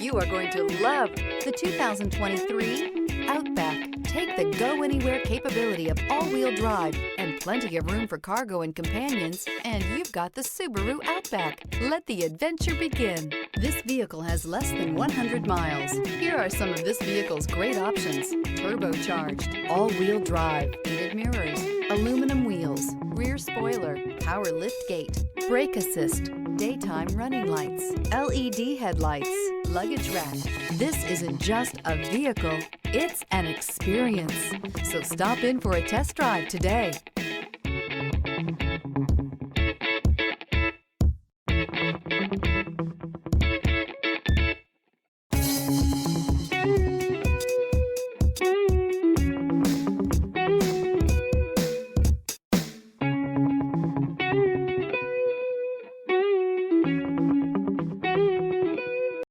You are going to love the 2023 Outback. Take the go-anywhere capability of all-wheel drive and plenty of room for cargo and companions, and you've got the Subaru Outback. Let the adventure begin. This vehicle has less than 100 miles. Here are some of this vehicle's great options: turbocharged, all-wheel drive, heated mirrors, aluminum wheels, rear spoiler, power liftgate, brake assist, daytime running lights, LED headlights, luggage rack. This isn't just a vehicle, it's an experience. So stop in for a test drive today.